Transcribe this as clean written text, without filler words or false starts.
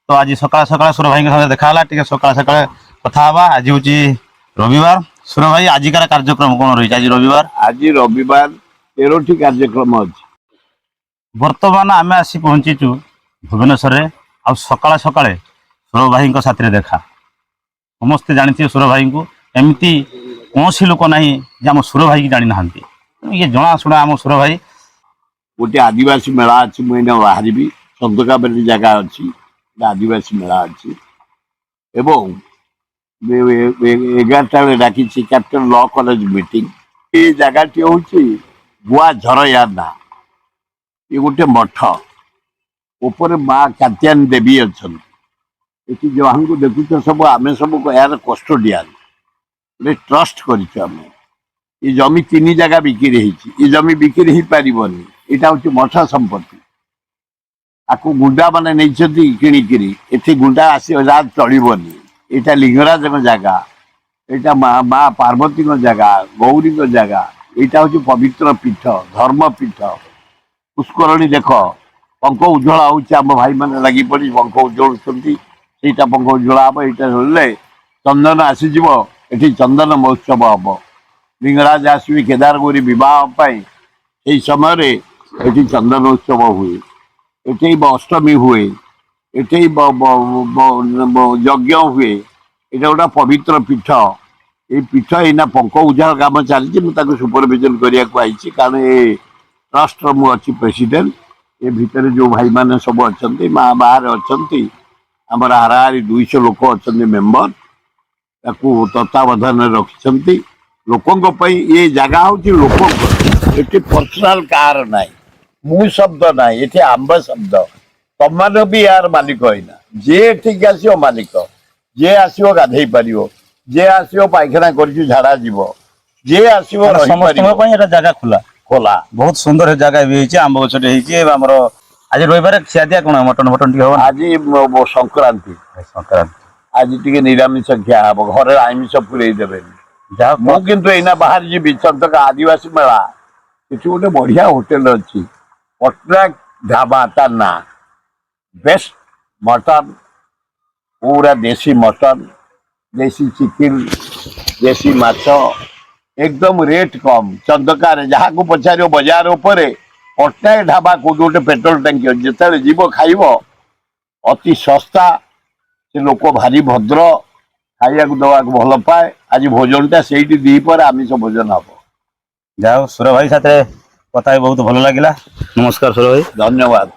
तो आज सकाल सकाल सुर भाई साथ देखा टे सकाल सकाल कथा हवा। आज हूँ रविवार। सुर भाई आजिकार कार्यक्रम कौन रही? आज रविवार, आज रविवार 13टी कार्यक्रम अच्छी। बर्तमान आम आसी पहुंचीचु भुवनेश्वर। आ सकाल सकाल सुर भाई साथी देखा। समस्ते जानते सुर भाई को, एमती कौन सी लोक ना आम सुर भाई की जानी ना। ये जनाशुना आम सुर भाई। गोटे आदिवासी मेला अच्छी मुझे बाहर संतका जगह अच्छी आदिवासी मेला अच्छी। एवं 11टा बेले डाकी कैप्टन लॉ कॉलेज मीटिंग। ये जगह हूँ गुआ झरयार ना। ये गोटे मठ ऊपर माँ कात्यायनी देवी अच्छा। ये जो हमको देखुच सब आम सब यार कस्टोडियन ट्रस्ट कर। ये जमी 3 जगह बिक्री ये जमी बिक्री हो पार। यहाँ हूँ मठ संपत्ति। आपको गुंडा मैंने नहीं किणिकी एटी गुंडा आस चलनी। यहाँ लिंगराज जगह, यहाँ माँ पार्वती जगह, गौरी जगह। यहाँ हूँ पवित्र पीठ, धर्म पीठ। पुष्करणी देख पंख उज्ज्वला होम भाई मैंने लगी पड़ी पंख उज्ज्वला पंख उज्ज्वला हम। यहाँ चंदन आसीज ये चंदन महोत्सव हम। लिंगराज आसवे केदार गौरी बह समय ये चंदन उत्सव हुए। ये अष्टमी हुए, ये यज्ञ हुए। यहाँ गोटा पवित्र पीठ। ये पीठ यहाँ पंख उज्ज्वल कम चलती। मुझे सुपरविजन करने कारण ये ट्रस्ट मुझे प्रेसिडेंट। ये भितर जो भाई मैंने सब अच्छा माँ बाहर अच्छा आमर हाराहारी 200 लोक अच्छा मेम्बर तत्वावधान रखिंट लोकों। ये जगह हूँ लोक ये पर्सनाल कार ना मु शब्द ना ये आंब शब्द तुम भी यार मालिक होना। जे ठीक आसो मालिक, जे आसो गाधे पार, जे आसो पायखाना कर झाड़ा जीव, जे आसो जगह खुला खोला। बहुत सुंदर जगह भी आंब गए। आज रविवार खिया दिया कौन मटन फटन आज संक्रांति आज टी निरामिष खिया हम। घर आमिष पुरे देवे। मुझे एना बाहर जी चंदका आदिवासी मेला। ये गोटे बढ़िया होटेल अच्छी पटनायक ढाबा तार ना। बेस्ट मटन, पूरा देसी मटन, देसी चिकेन, देसी माछ एकदम रेट कम। चंदका जहाँ को पचार बाजार उपर पटनायक ढाबा को गोटे पेट्रोल टंकी जिते जीव खाइब अति सस्ता। से लोक भारी भद्र खाइया दवा भल पाए। आज भोजनटा से दीपर आमिष भोजन हम। जाओ सुर भाई साथ कथा बहुत भल लगे। नमस्कार सुर भाई, धन्यवाद।